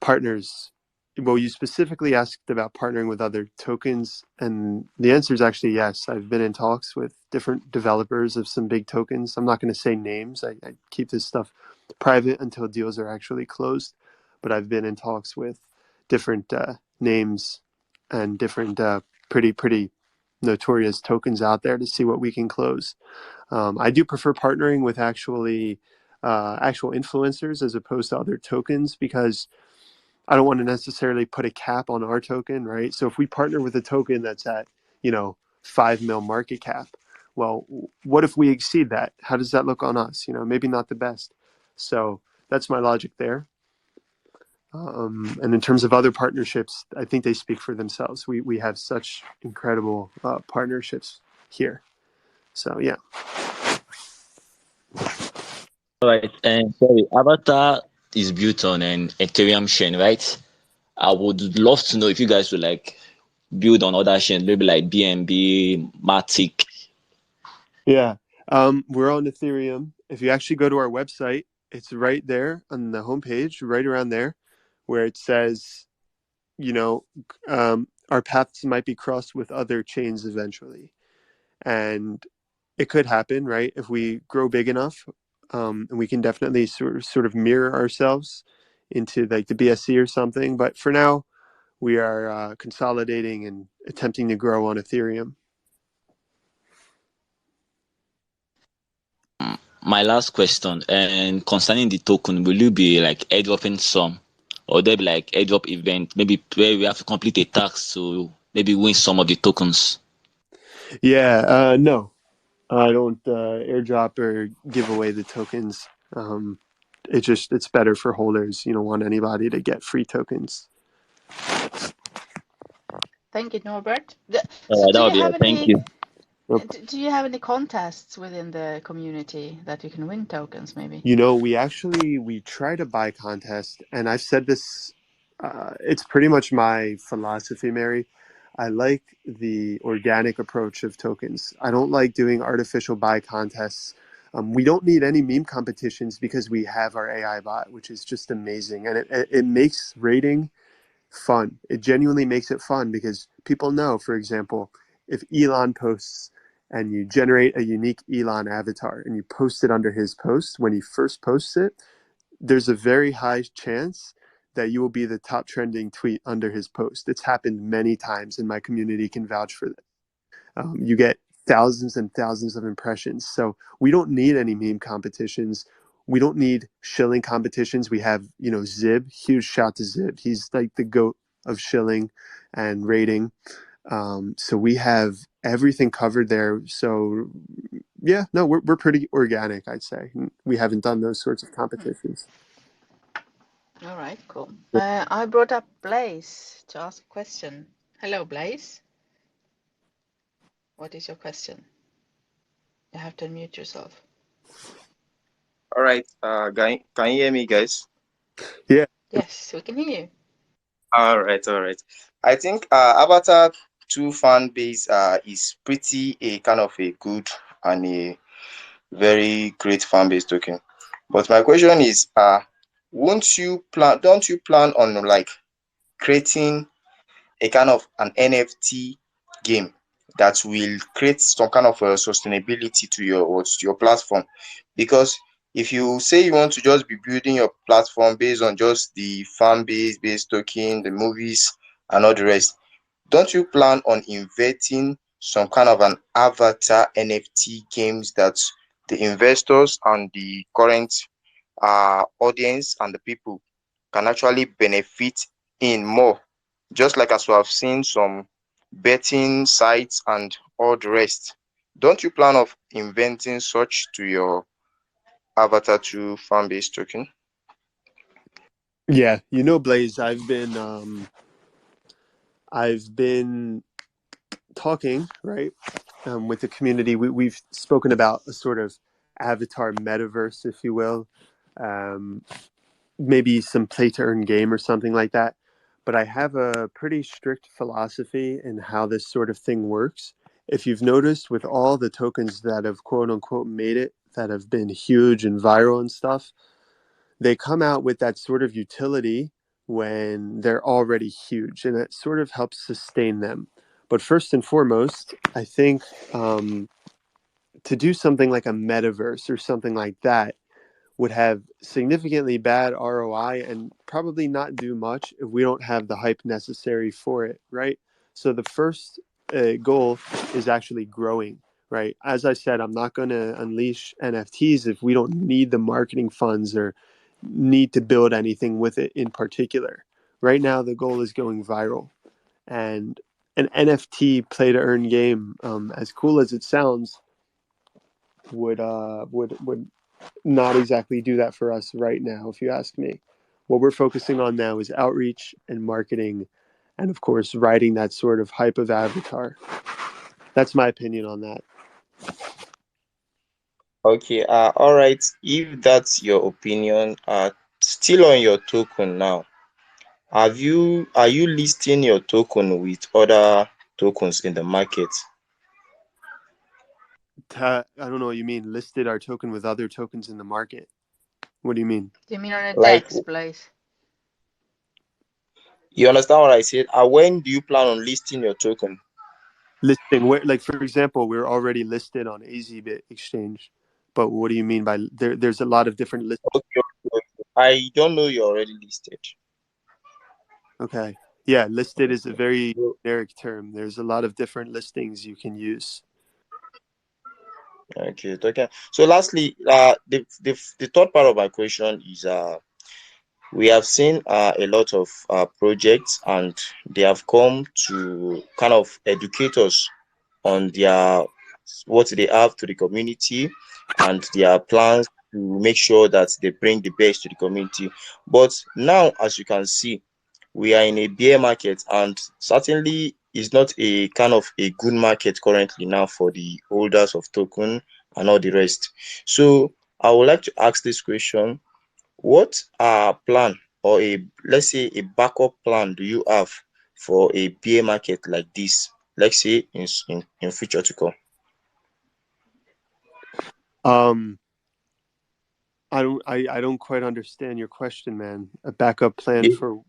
partners. Well, you specifically asked about partnering with other tokens, and the answer is actually yes. I've been in talks with different developers of some big tokens. I'm not going to say names. I keep this stuff private until deals are actually closed, but I've been in talks with different names and different pretty notorious tokens out there to see what we can close. I do prefer partnering with actual influencers as opposed to other tokens, because I don't want to necessarily put a cap on our token, right? So if we partner with a token that's at, 5 mil market cap, well, what if we exceed that? How does that look on us? Maybe not the best. So that's my logic there. And in terms of other partnerships, I think they speak for themselves. We have such incredible partnerships here. So yeah. All right, and sorry, Avatar is built on an Ethereum chain, right? I would love to know if you guys would like build on other chains, maybe like BNB, Matic. Yeah, we're on Ethereum. If you actually go to our website, it's right there on the homepage, right around there, where it says, our paths might be crossed with other chains eventually. And it could happen, right? If we grow big enough, and we can definitely sort of mirror ourselves into like the BSC or something. But for now, we are consolidating and attempting to grow on Ethereum. My last question, and concerning the token, will you be like airdropping some, or there be like airdrop event, maybe where we have to complete a task to maybe win some of the tokens? Yeah, no, I don't airdrop or give away the tokens. It's better for holders. You don't want anybody to get free tokens. Thank you, Norbert. So that would be it. Thank you. Do you have any contests within the community that you can win tokens, maybe? We try to buy contests, and I've said this, it's pretty much my philosophy, Mary. I like the organic approach of tokens. I don't like doing artificial buy contests. We don't need any meme competitions because we have our AI bot, which is just amazing. And it makes rating fun. It genuinely makes it fun because people know, for example, if Elon posts and you generate a unique Elon avatar and you post it under his post, when he first posts it, there's a very high chance that you will be the top trending tweet under his post. It's happened many times, and my community can vouch for that. You get thousands and thousands of impressions. So we don't need any meme competitions. we don't need shilling competitions. We have, Zib, huge shout to Zib. He's like the GOAT of shilling and rating. So we have everything covered there. So yeah, no, we're pretty organic, I'd say. We haven't done those sorts of competitions. All right, cool. I brought up Blaze to ask a question. Hello, Blaze. What is your question? You have to unmute yourself. All right. Can you hear me, guys? Yeah. Yes, we can hear you. All right. I think Avatar 2 fan base is pretty a kind of a good and a very great fan base token. But my question is, don't you plan on like creating a kind of an NFT game that will create some kind of sustainability to your platform? Because if you say you want to just be building your platform based on just the fan base based token, the movies and all the rest, don't you plan on inventing some kind of an avatar NFT games that the investors and the current audience and the people can actually benefit in more? Just like as we have seen some betting sites and all the rest. Don't you plan of inventing such to your Avatar 2 fan base token? Yeah, Blaze, I've been talking, right, with the community. We've spoken about a sort of avatar metaverse, if you will, maybe some play to earn game or something like that. But I have a pretty strict philosophy in how this sort of thing works. If you've noticed, with all the tokens that have quote unquote made it, that have been huge and viral and stuff, they come out with that sort of utility when they're already huge, and it sort of helps sustain them. But first and foremost, I think to do something like a metaverse or something like that would have significantly bad ROI and probably not do much if we don't have the hype necessary for it, right? So the first goal is actually growing, right? As I said, I'm not going to unleash NFTs if we don't need the marketing funds or need to build anything with it in particular. Right now, the goal is going viral, and an NFT play to earn game, as cool as it sounds, would not exactly do that for us right now, if you ask me. What we're focusing on now is outreach and marketing, and of course, riding that sort of hype of Avatar. That's my opinion on that. Okay, all right. If that's your opinion, still on your token now, are you listing your token with other tokens in the market? I don't know what you mean. Listed our token with other tokens in the market. What do you mean? Do you mean on a Like, DEX, Blaze? you understand what I said? When do you plan on listing your token? Listing where, like for example, we're already listed on AZBit exchange. But what do you mean by there's a lot of different lists? Okay. I don't know you're already listed. Okay. Yeah, listed is a very generic term. There's a lot of different listings you can use. Okay. So lastly, the third part of my question is we have seen a lot of projects, and they have come to kind of educate us on what they have to the community and their plans to make sure that they bring the best to the community. But now, as you can see, we are in a bear market, and certainly is not a kind of a good market currently now for the holders of token and all the rest. So I would like to ask this question: what plan, or let's say a backup plan, do you have for a bear market like this, let's say in future to come? I don't quite understand your question, man. A backup plan for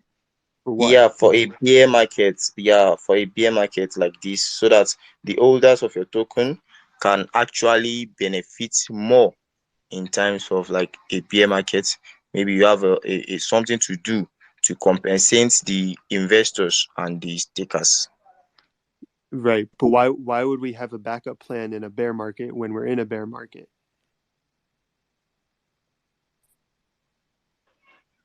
what? Yeah, for a bear market. Yeah, for a bear market like this, so that the holders of your token can actually benefit more in times of like a bear market. Maybe you have a something to do to compensate the investors and the stakers. Right. But why would we have a backup plan in a bear market when we're in a bear market?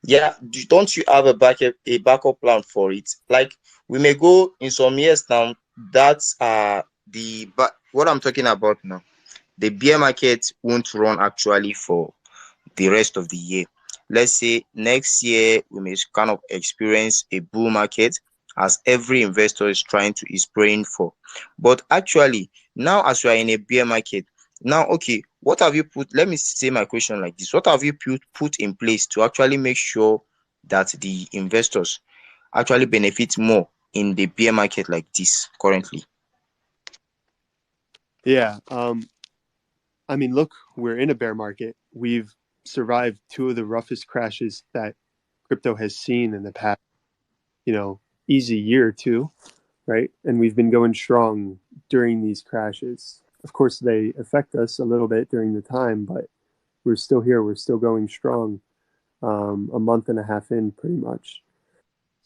Yeah, don't you have a backup plan for it? Like we may go in some years now. That's what I'm talking about now. The bear market won't run actually for the rest of the year. Let's say next year we may kind of experience a bull market as every investor is praying for. But actually, now as we are in a bear market, now okay, what have you put? Let me say my question like this: what have you put in place to actually make sure that the investors actually benefit more in the bear market like this currently? Yeah. I mean, look, we're in a bear market. We've survived two of the roughest crashes that crypto has seen in the past, easy year or two, right? And we've been going strong during these crashes. Of course, they affect us a little bit during the time, but we're still here. We're still going strong, a month and a half in, pretty much.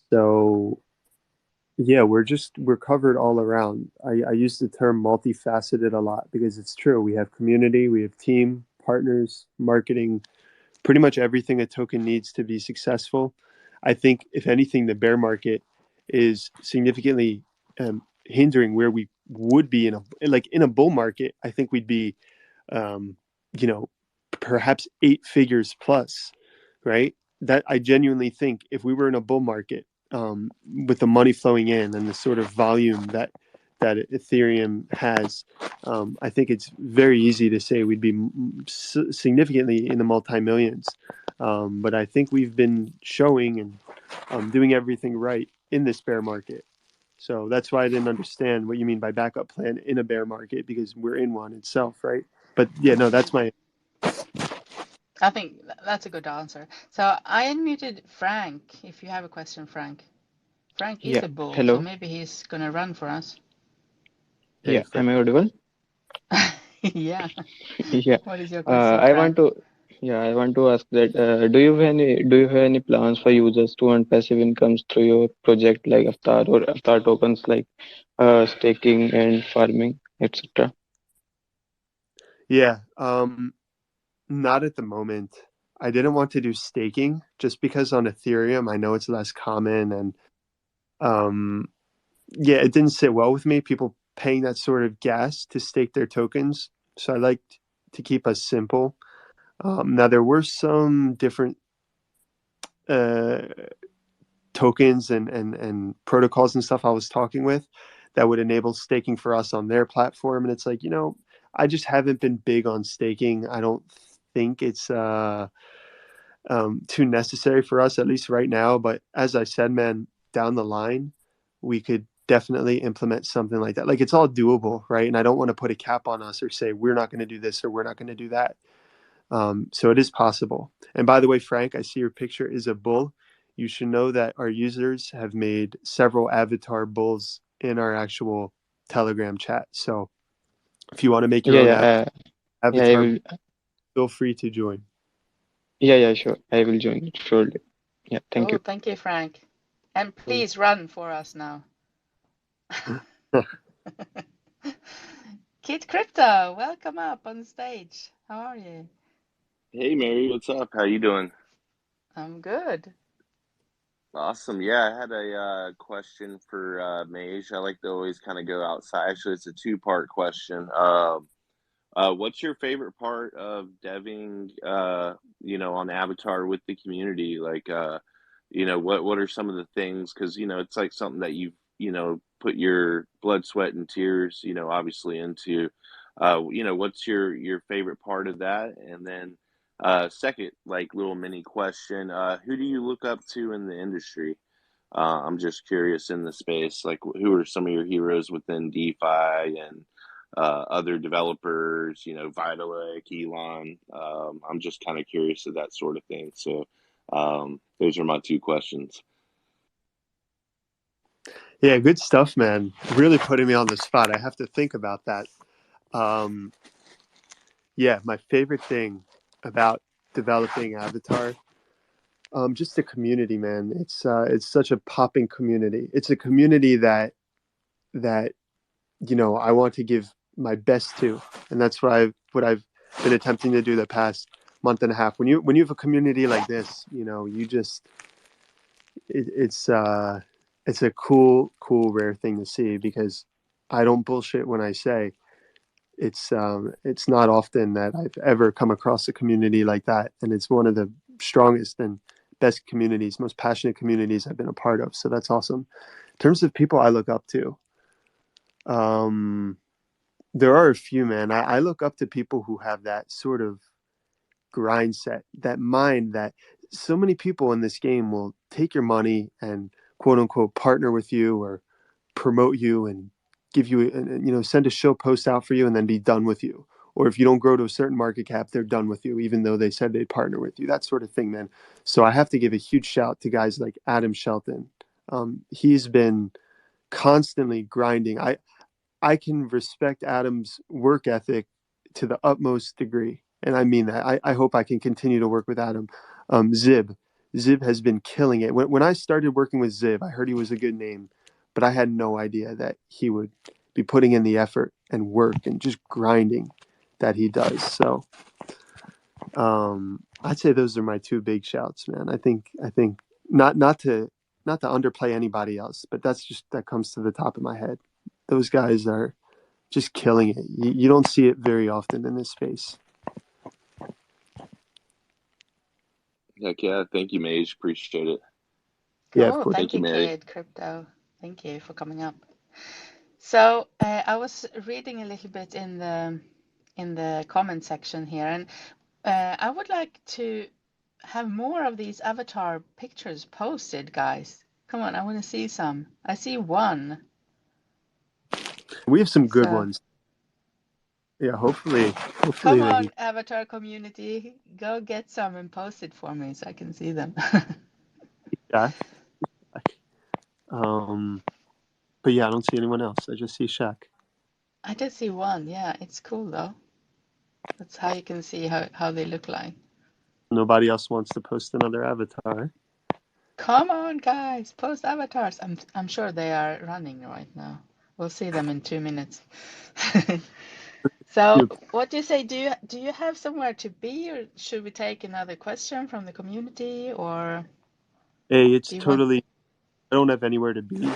So, yeah, we're covered all around. I use the term multifaceted a lot because it's true. We have community, we have team, partners, marketing, pretty much everything a token needs to be successful. I think, if anything, the bear market is significantly hindering where we would be in a bull market. I think we'd be, um, you know, perhaps 8 figures plus, right? That I genuinely think if we were in a bull market, with the money flowing in and the sort of volume that Ethereum has, I think it's very easy to say we'd be significantly in the multi-millions. But I think we've been showing and doing everything right in this bear market. So that's why I didn't understand what you mean by backup plan in a bear market, because we're in one itself, right? But yeah, no, that's my. I think that's a good answer. So I unmuted Frank. If you have a question, Frank. Frank is Yeah, a bull, so hello. maybe he's gonna run for us. Hey, Yeah, Frank. am I audible? Yeah. Yeah. What is your question, I want Frank? to I want to ask that do you have any plans for users to earn passive incomes through your project like Avatar or Avatar tokens like staking and farming, etc.? Yeah, not at the moment. I didn't want to do staking just because on Ethereum I know it's less common, and um, yeah, it didn't sit well with me. People paying that sort of gas to stake their tokens, so I liked to keep us simple. Now there were some different uh, tokens and protocols and stuff I was talking with that would enable staking for us on their platform, and it's like, I just haven't been big on staking. I don't think it's too necessary for us, at least right now. But as I said, man, down the line, we could definitely implement something like that. Like, it's all doable, right? And I don't want to put a cap on us or say we're not going to do this or we're not going to do that. So it is possible. And by the way, Frank, I see your picture is a bull. You should know that our users have made several avatar bulls in our actual Telegram chat. So if you want to make your Yeah, own yeah, yeah, I avatar, will. feel free to join. Yeah, yeah, sure. I will join it surely. Yeah, thank Oh, you. thank you, Frank. And please run for us now. Kid Crypto, welcome up on stage. How are you? Hey Mary, what's up? How you doing? I'm good. Awesome. Yeah, I had a question for Mage. I like to always kind of go outside. Actually, it's a two-part question. What's your favorite part of deving, on Avatar with the community? Like, what are some of the things? Because, it's like something that you've, put your blood, sweat, and tears, obviously into. What's your favorite part of that? And then, second, like little mini question, who do you look up to in the industry? I'm just curious in the space, like who are some of your heroes within DeFi and other developers, Vitalik, Elon. I'm just kind of curious of that sort of thing. So those are my two questions. Yeah, good stuff, man. Really putting me on the spot. I have to think about that. Yeah, my favorite thing about developing Avatar, just the community, man. It's such a popping community. It's a community that I want to give my best to, and that's what I've been attempting to do the past month and a half. When you have a community like this, you know, you just it's a cool rare thing to see, because I don't bullshit when I say it's not often that I've ever come across a community like that, and it's one of the strongest and best communities, most passionate communities I've been a part of. So that's awesome. In terms of people I look up to, there are a few, man. I look up to people who have that sort of grind set, that mind that so many people in this game will take your money and quote unquote partner with you or promote you and give you, you know, send a show post out for you and then be done with you. Or if you don't grow to a certain market cap, they're done with you, even though they said they'd partner with you, that sort of thing, man. So I have to give a huge shout to guys like Adam Shelton. He's been constantly grinding. I can respect Adam's work ethic to the utmost degree. And I mean that. I hope I can continue to work with Adam. Zib has been killing it. When I started working with Zib, I heard he was a good name, but I had no idea that he would be putting in the effort and work and just grinding that he does. So I'd say those are my two big shouts, man. I think not to underplay anybody else, but that comes to the top of my head. Those guys are just killing it. You don't see it very often in this space. Heck yeah. Thank you, Mage. Appreciate it. Cool. Yeah, of course. Thank you, Mary. Kid Crypto. Thank you for coming up. So I was reading a little bit in the comment section here, and I would like to have more of these avatar pictures posted, guys. Come on, I want to see some. I see one. We have some good So ones. Yeah, hopefully come they on, can. avatar community, go get some and post it for me so I can see them. Yeah. But yeah, I don't see anyone else. I just see Shaq. I did see one. Yeah, it's cool though. That's how you can see how they look like. Nobody else wants to post another avatar. Come on, guys, post avatars. I'm sure they are running right now. We'll see them in 2 minutes. So, what do you say? Do you have somewhere to be, or should we take another question from the community, or Hey, it's do you want? totally. I don't have anywhere to be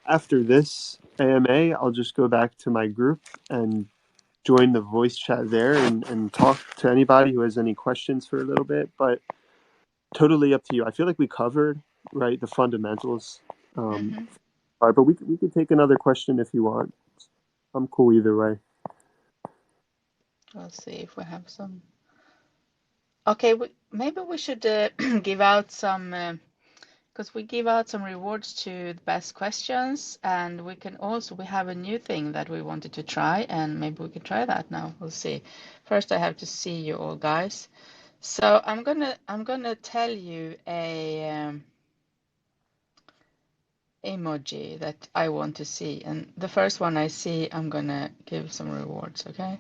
after this AMA. I'll just go back to my group and join the voice chat there and talk to anybody who has any questions for a little bit. But totally up to you. I feel like we covered the fundamentals. But we could take another question if you want. I'm cool either way. We'll see if we have some. Okay, maybe we should give out some, because we give out some rewards to the best questions, and we have a new thing that we wanted to try, and maybe we can try that now. We'll see. First, I have to see you all, guys. So I'm gonna tell you a emoji that I want to see, and the first one I see, I'm gonna give some rewards. Okay.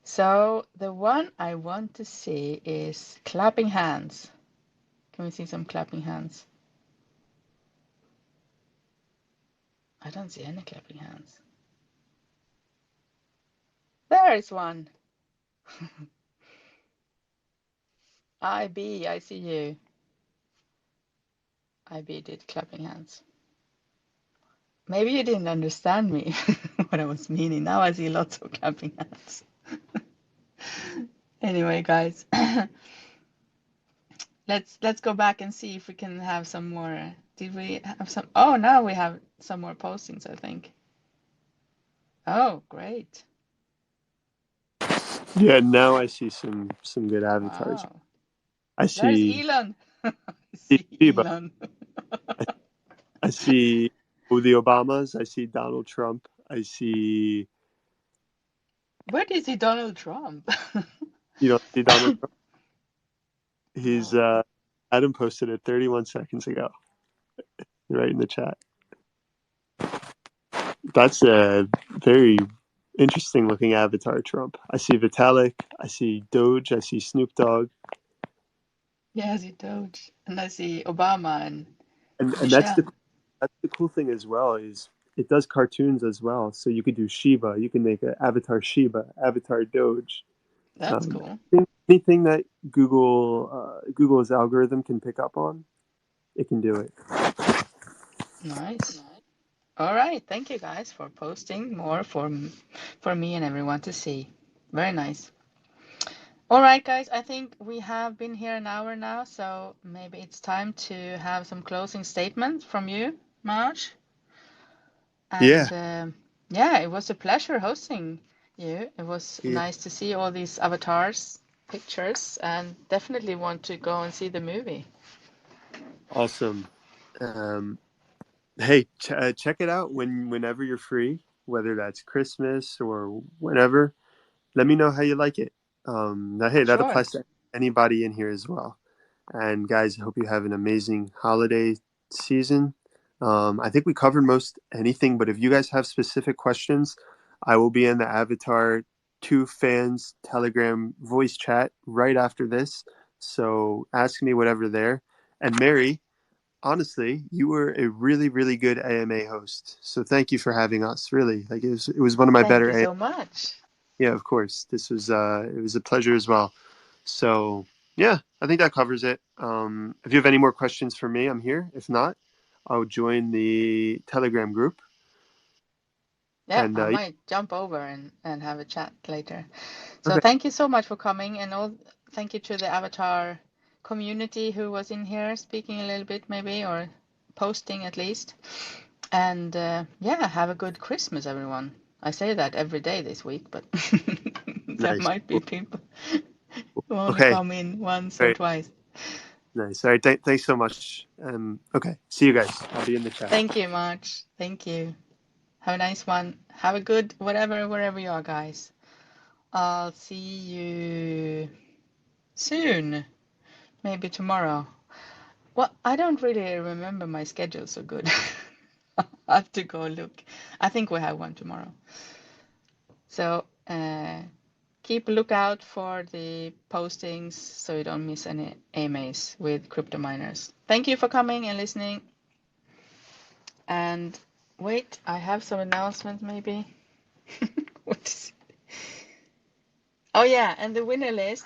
So the one I want to see is clapping hands. Can we see some clapping hands? I don't see any clapping hands. There is one. IB, I see you. IB did clapping hands. Maybe you didn't understand me, what I was meaning. Now I see lots of clapping hands. Anyway, guys, let's go back and see if we can have some more. Did we have some? Oh, now we have some more postings, I think. Oh, great. Yeah, now I see some good avatars. Wow. I see There's Elon. I see Shiba. Elon. I see the Obamas. I see Donald Trump. I see. Where do you see Donald Trump? You don't see Donald Trump? He's Adam posted it 31 seconds ago, right in the chat. That's a very interesting looking avatar, Trump. I see Vitalik. I see Doge. I see Snoop Dogg. Yeah, I see Doge, and I see Obama and that's Michelle. the cool thing as well, is it does cartoons as well. So you could do Shiba. You can make an avatar Shiba, avatar Doge. That's cool. Anything that Google's algorithm can pick up on, it can do it. Nice. All right. Thank you guys for posting more for me and everyone to see. Very nice. All right, guys. I think we have been here an hour now, so maybe it's time to have some closing statements from you, Marge. Yeah. And yeah, it was a pleasure hosting you. It was Yeah. nice to see all these avatars, pictures, and definitely want to go and see the movie. Awesome. Hey, check it out whenever you're free, whether that's Christmas or whenever. Let me know how you like it. Hey, that Sure. applies to anybody in here as well. And guys, I hope you have an amazing holiday season. I think we covered most anything, but if you guys have specific questions, I will be in the Avatar 2 fans Telegram voice chat right after this. So ask me whatever there. And Mary, honestly, you were a really, really good AMA host. So thank you for having us. Really, like it was one of my better. Thank you so much. Yeah, of course. This was it was a pleasure as well. So yeah, I think that covers it. If you have any more questions for me, I'm here. If not, I'll join the Telegram group. Yeah, And I might jump over and have a chat later. So okay. thank you so much for coming, and thank you to the Avatar community who was in here speaking a little bit maybe, or posting at least. And yeah, have a good Christmas, everyone. I say that every day this week, but there Nice. might be people who only Okay. come in once All or right. twice. Nice. All right. Thanks so much. Okay. See you guys. I'll be in the chat. Thank you much. Thank you. Have a nice one. Have a good wherever you are, guys. I'll see you soon. Maybe tomorrow. Well, I don't really remember my schedule so good. I have to go look. I think we have one tomorrow. So keep a lookout for the postings so you don't miss any AMAs with crypto miners. Thank you for coming and listening. And wait, I have some announcements maybe. What is it? Oh yeah, and the winner list.